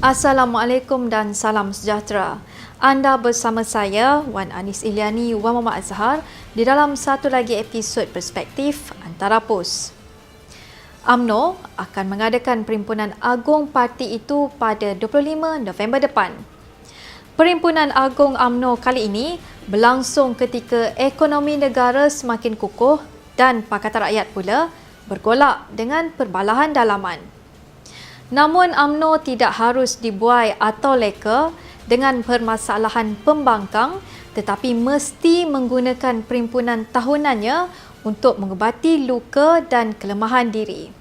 Assalamualaikum dan salam sejahtera. Anda bersama saya, Wan Anis Iliani Wan Muhammad Azhar di dalam satu lagi episod Perspektif Antara Pos. UMNO akan mengadakan Perhimpunan Agung Parti itu pada 25 November depan. Perhimpunan Agung UMNO kali ini berlangsung ketika ekonomi negara semakin kukuh dan Pakatan Rakyat pula bergolak dengan perbalahan dalaman. Namun UMNO tidak harus dibuai atau leka dengan permasalahan pembangkang tetapi mesti menggunakan perhimpunan tahunannya untuk mengubati luka dan kelemahan diri.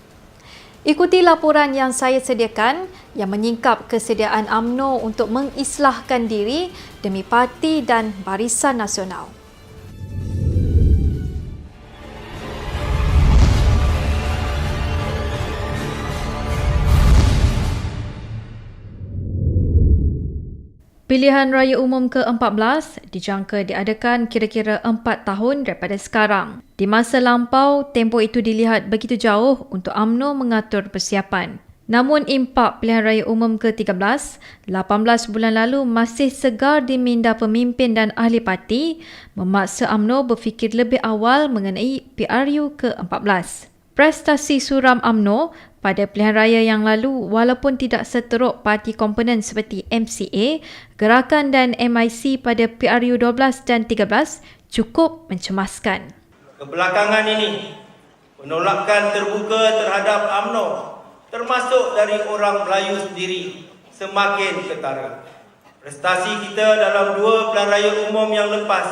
Ikuti laporan yang saya sediakan yang menyingkap kesediaan UMNO untuk mengislahkan diri demi parti dan Barisan Nasional. Pilihan Raya Umum ke-14 dijangka diadakan kira-kira 4 tahun daripada sekarang. Di masa lampau, tempoh itu dilihat begitu jauh untuk UMNO mengatur persiapan. Namun impak Pilihan Raya Umum ke-13, 18 bulan lalu masih segar di minda pemimpin dan ahli parti, memaksa UMNO berfikir lebih awal mengenai PRU ke-14. Prestasi suram UMNO pada pilihan raya yang lalu walaupun tidak seteruk parti komponen seperti MCA, Gerakan dan MIC pada PRU 12 dan 13 cukup mencemaskan. Kebelakangan ini, penolakan terbuka terhadap UMNO termasuk dari orang Melayu sendiri semakin ketara. Prestasi kita dalam 2 pilihan raya umum yang lepas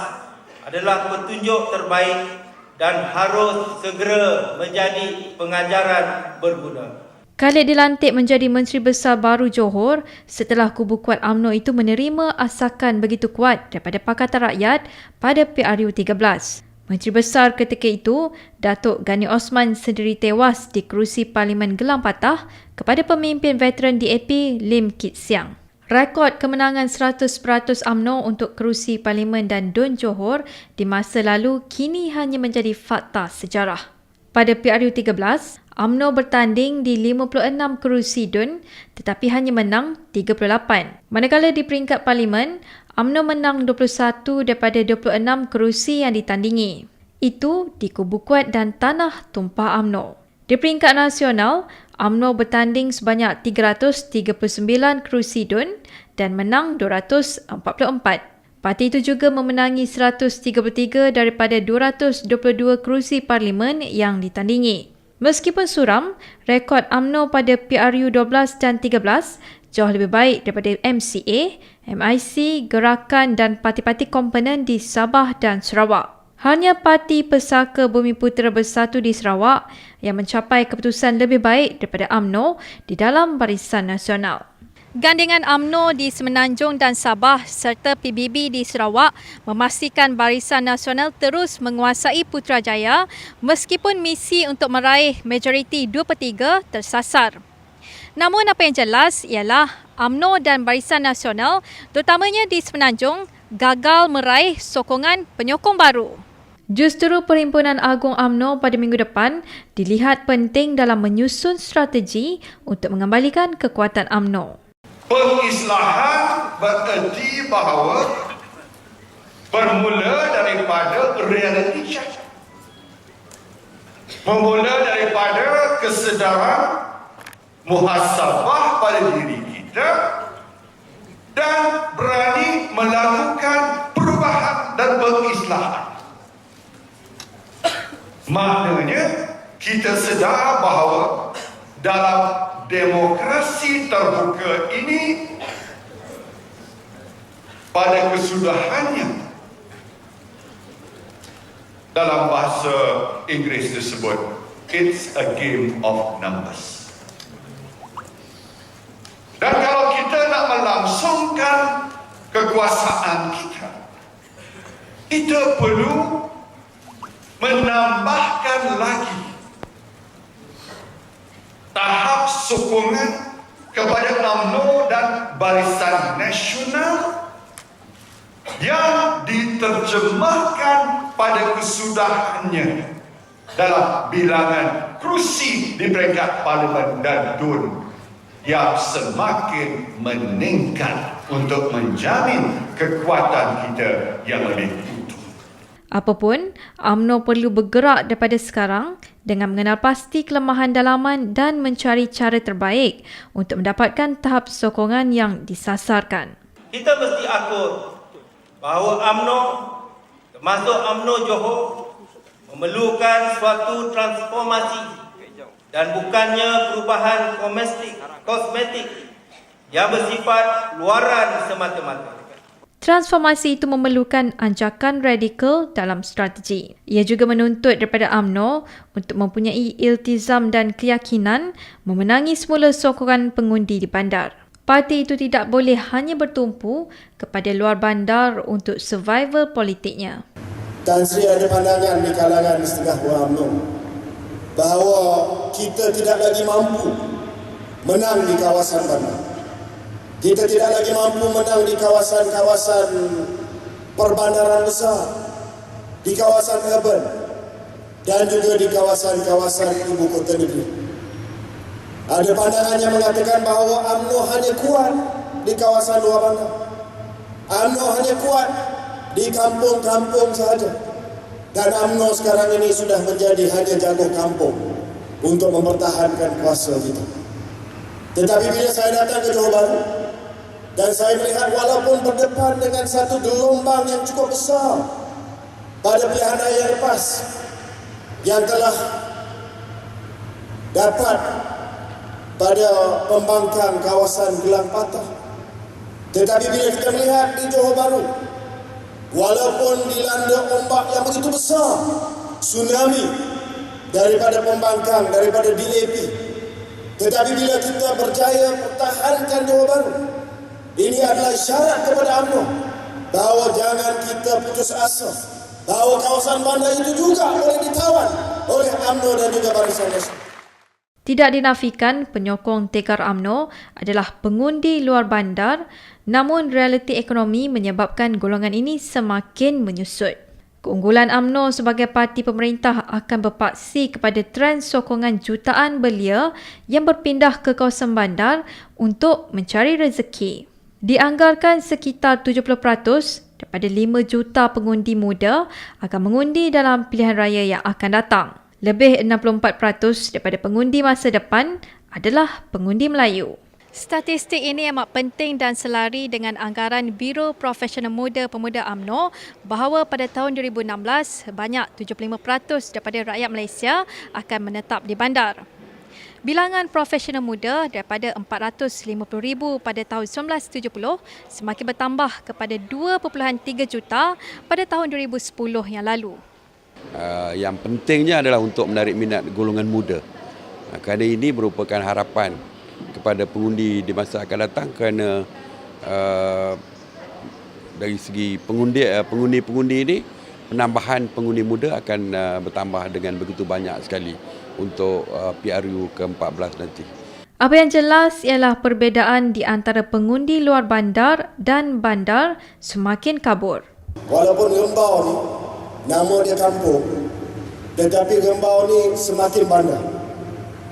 adalah petunjuk terbaik dan harus segera menjadi pengajaran berguna. Khalid dilantik menjadi Menteri Besar baru Johor setelah kubu kuat UMNO itu menerima asakan begitu kuat daripada Pakatan Rakyat pada PRU 13. Menteri Besar ketika itu, Datuk Gani Osman sendiri tewas di kerusi Parlimen Gelang Patah kepada pemimpin veteran DAP Lim Kit Siang. Rekod kemenangan 100% UMNO untuk kerusi Parlimen dan DUN Johor di masa lalu kini hanya menjadi fakta sejarah. Pada PRU 13, UMNO bertanding di 56 kerusi DUN tetapi hanya menang 38. Manakala di peringkat Parlimen, UMNO menang 21 daripada 26 kerusi yang ditandingi. Itu di kubu kuat dan tanah tumpah UMNO. Di peringkat nasional, UMNO bertanding sebanyak 339 kerusi DUN dan menang 244. Parti itu juga memenangi 133 daripada 222 kerusi parlimen yang ditandingi. Meskipun suram, rekod UMNO pada PRU 12 dan 13 jauh lebih baik daripada MCA, MIC, Gerakan dan parti-parti komponen di Sabah dan Sarawak. Hanya Parti Pesaka Bumiputera Bersatu di Sarawak yang mencapai keputusan lebih baik daripada UMNO di dalam Barisan Nasional. Gandingan UMNO di Semenanjung dan Sabah serta PBB di Sarawak memastikan Barisan Nasional terus menguasai Putrajaya meskipun misi untuk meraih majoriti 2/3 tersasar. Namun apa yang jelas ialah UMNO dan Barisan Nasional, terutamanya di Semenanjung, gagal meraih sokongan penyokong baru. Justru Perhimpunan Agung UMNO pada minggu depan dilihat penting dalam menyusun strategi untuk mengembalikan kekuatan UMNO. Pengislahan bererti bahawa bermula daripada reality check. Bermula daripada kesedaran muhasabah pada diri kita dan berani melakukan perubahan dan pengislahan. Maknanya kita sedar bahawa dalam demokrasi terbuka ini pada kesudahannya dalam bahasa Inggeris disebut it's a game of numbers. Dan kalau kita nak melangsungkan kekuasaan kita, kita perlu menambahkan lagi tahap sokongan kepada UMNO dan Barisan Nasional yang diterjemahkan pada kesudahannya dalam bilangan kerusi di peringkat Parlimen dan DUN yang semakin meningkat untuk menjamin kekuatan kita yang lebih utuh. Apapun, UMNO perlu bergerak daripada sekarang dengan mengenal pasti kelemahan dalaman dan mencari cara terbaik untuk mendapatkan tahap sokongan yang disasarkan. Kita mesti akur bahawa UMNO, termasuk UMNO Johor, memerlukan suatu transformasi dan bukannya perubahan kosmetik yang bersifat luaran semata-mata. Transformasi itu memerlukan anjakan radikal dalam strategi. Ia juga menuntut daripada UMNO untuk mempunyai iltizam dan keyakinan memenangi semula sokongan pengundi di bandar. Parti itu tidak boleh hanya bertumpu kepada luar bandar untuk survival politiknya. Tan Sri ada pandangan di kalangan setengah UMNO bahawa kita tidak lagi mampu menang di kawasan bandar. Kita tidak lagi mampu menang di kawasan-kawasan perbandaran besar, di kawasan urban dan juga di kawasan-kawasan ibu kota negeri. Ada pandangan yang mengatakan bahawa UMNO hanya kuat di kawasan luar bandar. UMNO hanya kuat di kampung-kampung sahaja. Dan UMNO sekarang ini sudah menjadi hanya jago kampung untuk mempertahankan kuasa kita. Tetapi bila saya datang ke Johor Bahru dan saya melihat walaupun berdepan dengan satu gelombang yang cukup besar pada pilihan raya yang lepas yang telah dapat pada pembangkang kawasan Gelang Patah. Tetapi bila kita melihat di Johor Bahru, walaupun dilanda ombak yang begitu besar, tsunami daripada pembangkang, daripada DAP, tetapi bila kita berjaya pertahankan Johor Bahru, ini adalah isyarat kepada UMNO bahawa jangan kita putus asa, bahawa kawasan bandar itu juga boleh ditawan oleh UMNO dan juga Barisan Nasional. Tidak dinafikan penyokong tekar UMNO adalah pengundi luar bandar, namun realiti ekonomi menyebabkan golongan ini semakin menyusut. Keunggulan UMNO sebagai parti pemerintah akan berpaksi kepada trend sokongan jutaan belia yang berpindah ke kawasan bandar untuk mencari rezeki. Dianggarkan sekitar 70% daripada 5 juta pengundi muda akan mengundi dalam pilihan raya yang akan datang. Lebih 64% daripada pengundi masa depan adalah pengundi Melayu. Statistik ini amat penting dan selari dengan anggaran Biro Profesional Muda Pemuda UMNO bahawa pada tahun 2016 banyak 75% daripada rakyat Malaysia akan menetap di bandar. Bilangan profesional muda daripada 450,000 pada tahun 1970 semakin bertambah kepada 2.3 juta pada tahun 2010 yang lalu. Yang pentingnya adalah untuk menarik minat golongan muda. Kerana ini merupakan harapan kepada pengundi di masa akan datang kerana dari segi pengundi-pengundi ini, penambahan pengundi muda akan bertambah dengan begitu banyak sekali untuk PRU ke-14 nanti. Apa yang jelas ialah perbezaan di antara pengundi luar bandar dan bandar semakin kabur. Walaupun Rembau ni nama dia kampung, tetapi Rembau ni semakin bandar.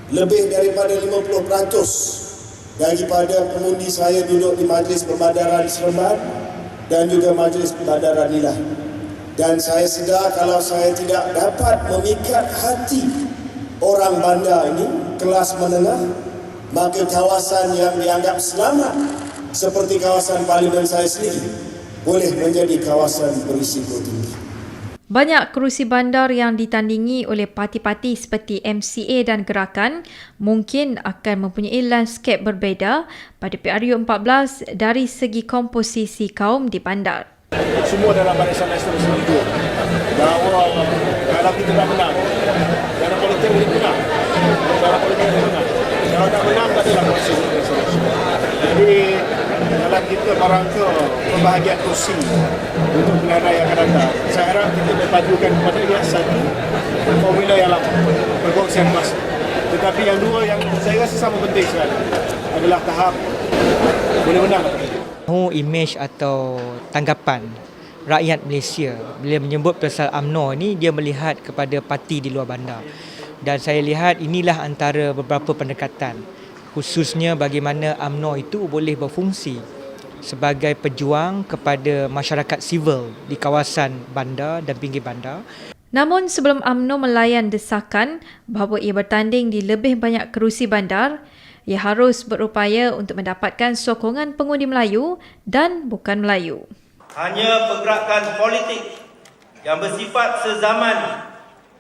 Lebih daripada 50% daripada pengundi saya duduk di Majlis Perbandaran Seremban dan juga Majlis Perbandaran Nilah. Dan saya sedar kalau saya tidak dapat memikat hati orang bandar ini, kelas menengah, maka kawasan yang dianggap selamat seperti kawasan Parlimen saya sendiri boleh menjadi kawasan berisiko tinggi. Banyak kerusi bandar yang ditandingi oleh parti-parti seperti MCA dan Gerakan mungkin akan mempunyai landscape berbeza pada PRU 14 dari segi komposisi kaum di bandar. Semua dalam Barisan Nasional setuju bahawa kalau kita tak menang, dalam politik boleh menang. Dalam politik boleh menang. Kalau tak menang, tak adalah proses nasional. Jadi, dalam kita merangka pembahagian kursi untuk pilihan raya yang akan datang, saya harap kita berpadukan kepada yang satu, formula yang lama, perkongsian masa. Tetapi yang dua yang saya rasa sama penting sekali adalah tahap boleh menang atau tidak. Imej atau tanggapan rakyat Malaysia bila menyebut pasal UMNO ni, dia melihat kepada parti di luar bandar. Dan saya lihat inilah antara beberapa pendekatan khususnya bagaimana UMNO itu boleh berfungsi sebagai pejuang kepada masyarakat sivil di kawasan bandar dan pinggir bandar. Namun sebelum UMNO melayan desakan bahawa ia bertanding di lebih banyak kerusi bandar, ia harus berupaya untuk mendapatkan sokongan pengundi Melayu dan bukan Melayu. Hanya pergerakan politik yang bersifat sezaman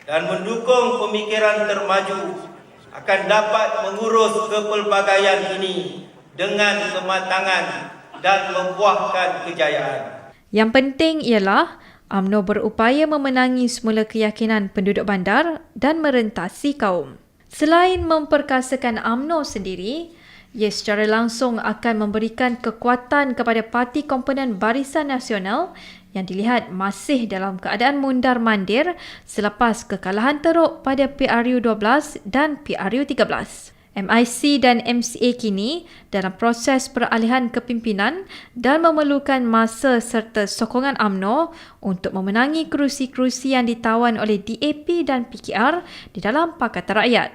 dan mendukung pemikiran termaju akan dapat mengurus kepelbagaian ini dengan kematangan dan membuahkan kejayaan. Yang penting ialah UMNO berupaya memenangi semula keyakinan penduduk bandar dan merentasi kaum. Selain memperkasakan UMNO sendiri, ia secara langsung akan memberikan kekuatan kepada parti komponen Barisan Nasional yang dilihat masih dalam keadaan mundar-mandir selepas kekalahan teruk pada PRU12 dan PRU13. MIC dan MCA kini dalam proses peralihan kepimpinan dan memerlukan masa serta sokongan UMNO untuk memenangi kerusi-kerusi yang ditawan oleh DAP dan PKR di dalam Pakatan Rakyat.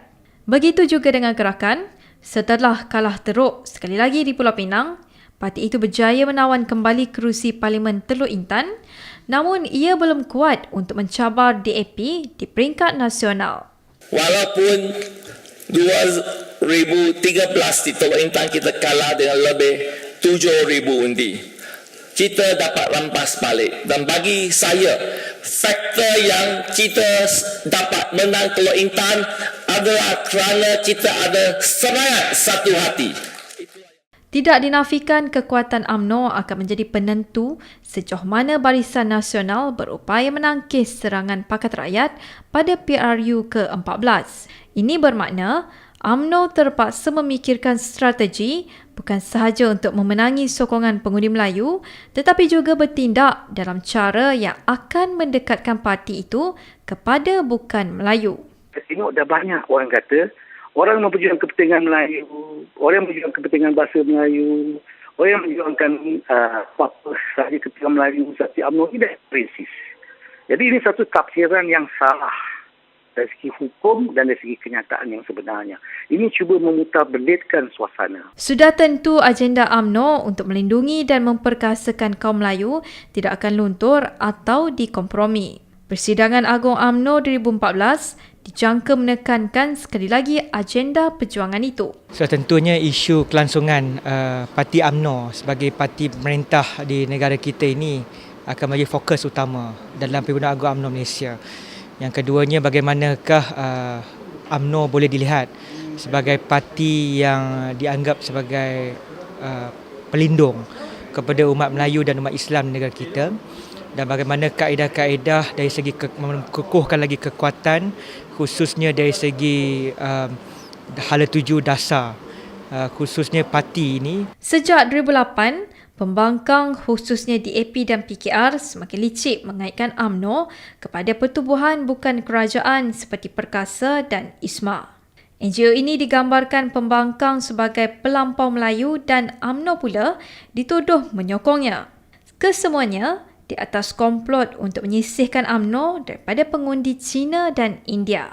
Begitu juga dengan gerakan, setelah kalah teruk sekali lagi di Pulau Pinang, parti itu berjaya menawan kembali kerusi Parlimen Teluk Intan, namun ia belum kuat untuk mencabar DAP di peringkat nasional. Walaupun 2013 di Teluk Intan kita kalah dengan lebih 7,000 undi, kita dapat rampas balik. Dan bagi saya, faktor yang kita dapat menang Teluk Intan adalah kerana kita ada semangat satu hati. Tidak dinafikan kekuatan UMNO akan menjadi penentu sejauh mana Barisan Nasional berupaya menangkis serangan Pakatan Rakyat pada PRU ke-14. Ini bermakna UMNO terpaksa memikirkan strategi bukan sahaja untuk memenangi sokongan pengundi Melayu tetapi juga bertindak dalam cara yang akan mendekatkan parti itu kepada bukan Melayu. Kita tengok dah banyak orang kata orang yang memperjuangkan kepentingan Melayu, orang yang memperjuangkan kepentingan bahasa Melayu, orang yang memperjuangkan apa sahaja kepentingan Melayu seperti UMNO ini dah prinsip. Jadi ini satu tafsiran yang salah dari segi hukum dan dari segi kenyataan yang sebenarnya. Ini cuba memutarbelitkan suasana. Sudah tentu agenda UMNO untuk melindungi dan memperkasakan kaum Melayu tidak akan luntur atau dikompromi. Persidangan Agung UMNO 2014 dijangka menekankan sekali lagi agenda perjuangan itu. So tentunya isu kelangsungan parti UMNO sebagai parti pemerintah di negara kita ini akan menjadi fokus utama dalam Perhimpunan Agung UMNO Malaysia. Yang keduanya, bagaimanakah UMNO boleh dilihat sebagai parti yang dianggap sebagai pelindung kepada umat Melayu dan umat Islam di negara kita, dan bagaimana kaedah-kaedah dari segi mengukuhkan lagi kekuatan khususnya dari segi hala tuju dasar khususnya parti ini. Sejak 2008, pembangkang khususnya DAP dan PKR semakin licik mengaitkan UMNO kepada pertubuhan bukan kerajaan seperti Perkasa dan ISMA. NGO ini digambarkan pembangkang sebagai pelampau Melayu dan UMNO pula dituduh menyokongnya. Kesemuanya di atas komplot untuk menyisihkan UMNO daripada pengundi China dan India.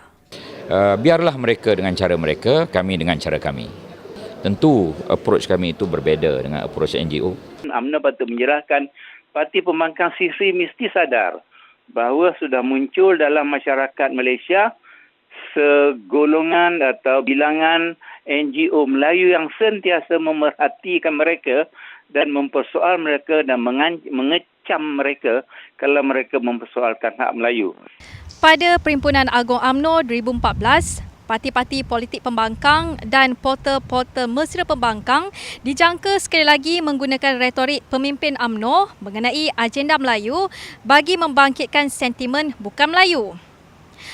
Biarlah mereka dengan cara mereka, kami dengan cara kami. Tentu approach kami itu berbeza dengan approach NGO. UMNO patut menyerahkan parti pembangkang Sisri mesti sadar bahawa sudah muncul dalam masyarakat Malaysia segolongan atau bilangan NGO Melayu yang sentiasa memerhatikan mereka dan mempersoal mereka dan mengecam mereka kalau mereka mempersoalkan hak Melayu. Pada Perhimpunan Agung UMNO 2014, parti-parti politik pembangkang dan portal-portal mesra pembangkang dijangka sekali lagi menggunakan retorik pemimpin UMNO mengenai agenda Melayu bagi membangkitkan sentimen bukan Melayu.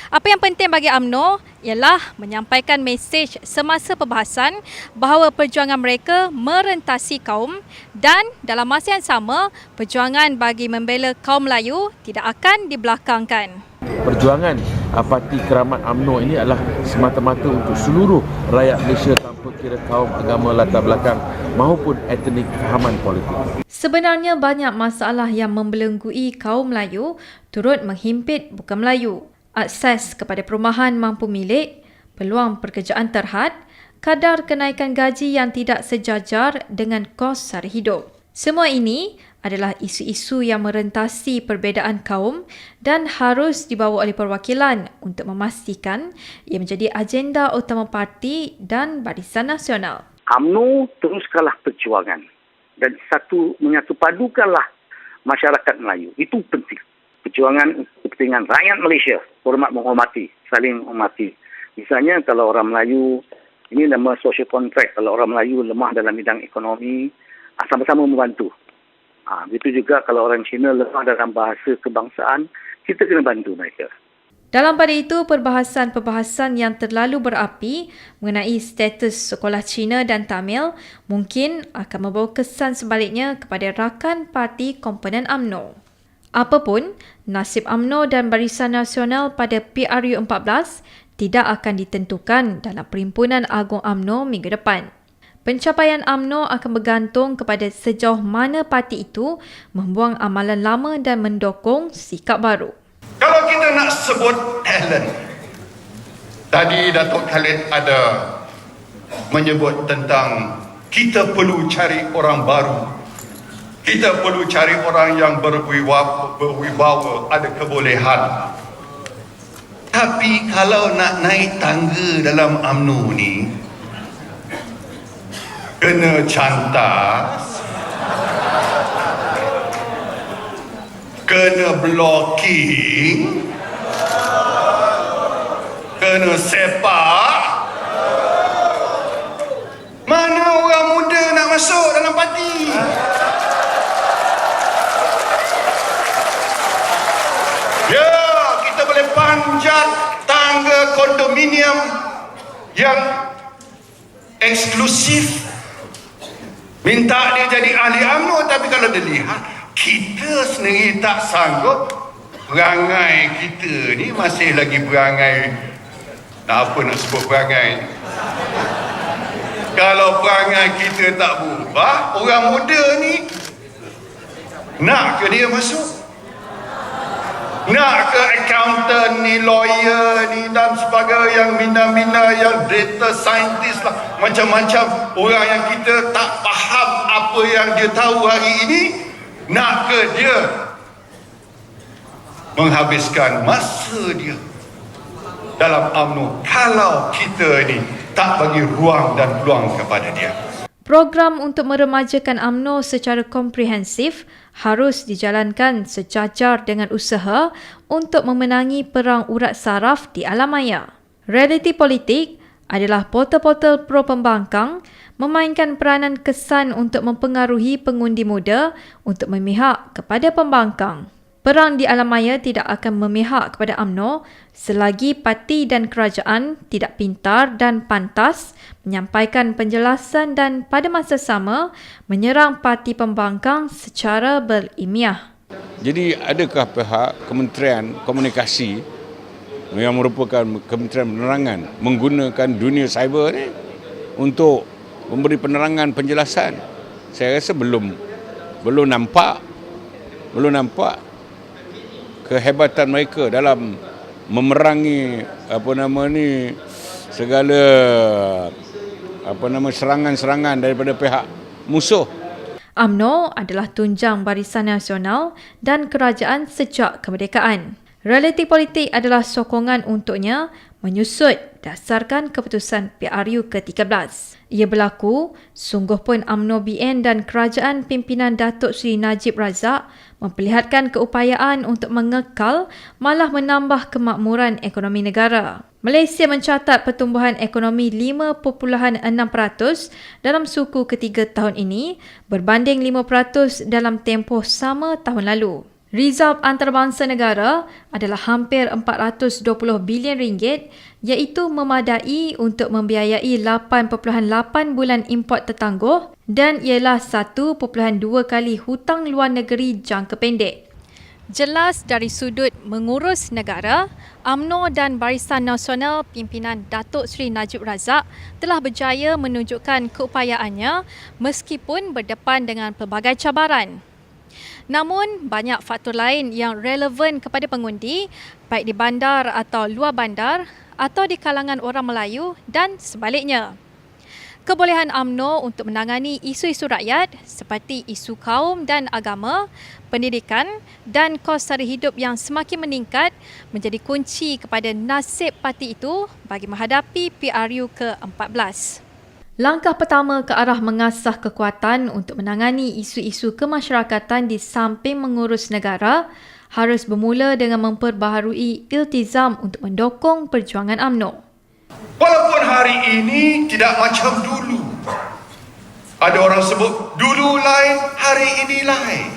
Apa yang penting bagi UMNO ialah menyampaikan mesej semasa perbahasan bahawa perjuangan mereka merentasi kaum dan dalam masa yang sama, perjuangan bagi membela kaum Melayu tidak akan dibelakangkan. Perjuangan Parti Keramat UMNO ini adalah semata-mata untuk seluruh rakyat Malaysia tanpa kira kaum, agama, latar belakang maupun etnik fahaman politik. Sebenarnya banyak masalah yang membelenggu kaum Melayu turut menghimpit bukan Melayu. Akses kepada perumahan mampu milik, peluang pekerjaan terhad, kadar kenaikan gaji yang tidak sejajar dengan kos sara hidup. Semua ini adalah isu-isu yang merentasi perbezaan kaum dan harus dibawa oleh perwakilan untuk memastikan ia menjadi agenda utama parti dan Barisan Nasional. UMNO teruskanlah perjuangan dan menyatu padukanlah masyarakat Melayu. Itu penting. Perjuangan untuk kepentingan rakyat Malaysia. Hormat menghormati, saling menghormati. Misalnya kalau orang Melayu, ini nama social contract. Kalau orang Melayu lemah dalam bidang ekonomi, sama-sama membantu. Begitu juga kalau orang Cina lemah dalam bahasa kebangsaan, kita kena bantu mereka. Dalam pada itu, perbahasan-perbahasan yang terlalu berapi mengenai status sekolah Cina dan Tamil mungkin akan membawa kesan sebaliknya kepada rakan parti komponen UMNO. Apapun, nasib UMNO dan Barisan Nasional pada PRU14 tidak akan ditentukan dalam Perhimpunan Agung UMNO minggu depan. Pencapaian UMNO akan bergantung kepada sejauh mana parti itu membuang amalan lama dan mendukung sikap baru. Kalau kita nak sebut talent, tadi Datuk Khalid ada menyebut tentang kita perlu cari orang baru. Kita perlu cari orang yang berwibawa, ada kebolehan. Tapi kalau nak naik tangga dalam UMNO ni, kena cantas, kena blocking, kena sepak. Mana orang muda nak masuk dalam parti? Ya, kita boleh panjat tangga kondominium yang eksklusif, minta dia jadi ahli UMNO, tapi kalau dia lihat kita sendiri tak sanggup, perangai kita ni masih lagi perangai, nak sebut perangai. Kalau perangai kita tak berubah, orang muda ni nak ke dia masuk? Nak ke accountant ni, lawyer ni dan sebagainya, yang mina-mina, yang data scientist lah, macam-macam orang yang kita tak faham apa yang dia tahu hari ini, nak ke dia menghabiskan masa dia dalam UMNO kalau kita ni tak bagi ruang dan peluang kepada dia. Program untuk meremajakan UMNO secara komprehensif harus dijalankan sejajar dengan usaha untuk memenangi perang urat saraf di alam maya. Realiti politik adalah portal-portal pro-pembangkang memainkan peranan kesan untuk mempengaruhi pengundi muda untuk memihak kepada pembangkang. Perang di alam maya tidak akan memihak kepada UMNO selagi parti dan kerajaan tidak pintar dan pantas menyampaikan penjelasan dan pada masa sama menyerang parti pembangkang secara berilmiah. Jadi adakah pihak Kementerian Komunikasi yang merupakan Kementerian Penerangan menggunakan dunia cyber ni untuk memberi penerangan penjelasan? Saya rasa belum nampak kehebatan mereka dalam memerangi segala serangan-serangan daripada pihak musuh. UMNO adalah tunjang Barisan Nasional dan kerajaan sejak kemerdekaan. Realiti politik adalah sokongan untuknya menyusut dasarkan keputusan PRU ke-13. Ia berlaku, sungguh pun UMNO BN dan kerajaan pimpinan Datuk Seri Najib Razak memperlihatkan keupayaan untuk mengekal malah menambah kemakmuran ekonomi negara. Malaysia mencatat pertumbuhan ekonomi 5.6% dalam suku ketiga tahun ini berbanding 5% dalam tempoh sama tahun lalu. Rizab antarabangsa negara adalah hampir 420 bilion ringgit iaitu memadai untuk membiayai 8.8 bulan import tertangguh dan ialah 1.2 kali hutang luar negeri jangka pendek. Jelas dari sudut mengurus negara, UMNO dan Barisan Nasional pimpinan Datuk Seri Najib Razak telah berjaya menunjukkan keupayaannya meskipun berdepan dengan pelbagai cabaran. Namun, banyak faktor lain yang relevan kepada pengundi, baik di bandar atau luar bandar atau di kalangan orang Melayu dan sebaliknya. kebolehan UMNO untuk menangani isu-isu rakyat seperti isu kaum dan agama, pendidikan dan kos sara hidup yang semakin meningkat menjadi kunci kepada nasib parti itu bagi menghadapi PRU ke-14. Langkah pertama ke arah mengasah kekuatan untuk menangani isu-isu kemasyarakatan di samping mengurus negara harus bermula dengan memperbaharui iltizam untuk mendukung perjuangan UMNO. Walaupun hari ini tidak macam dulu. Ada orang sebut dulu lain, hari ini lain.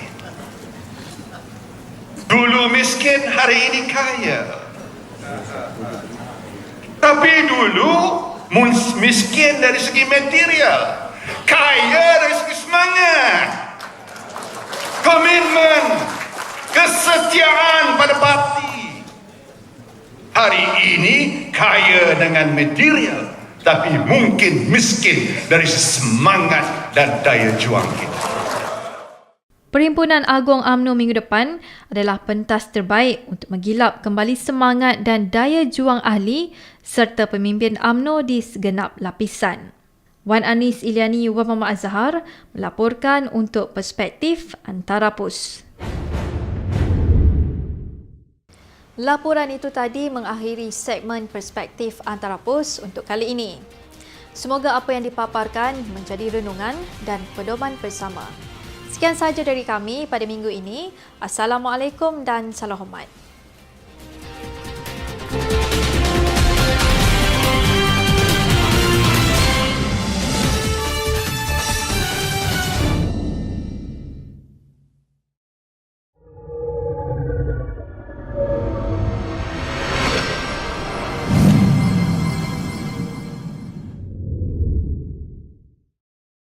Dulu miskin, hari ini kaya. Tapi dulu miskin dari segi material, kaya dari segi semangat, komitmen, kesetiaan pada parti. Hari ini kaya dengan material, tapi mungkin miskin dari semangat dan daya juang kita. Perhimpunan Agung UMNO minggu depan adalah pentas terbaik untuk menggilap kembali semangat dan daya juang ahli serta pemimpin UMNO di segenap lapisan. Wan Anis Iliani Wan Muhammad Azhar melaporkan untuk Perspektif Antara Pus. Laporan itu tadi mengakhiri segmen Perspektif Antara Pus untuk kali ini. Semoga apa yang dipaparkan menjadi renungan dan pedoman bersama. Sekian sahaja dari kami pada minggu ini. Assalamualaikum dan salam hormat.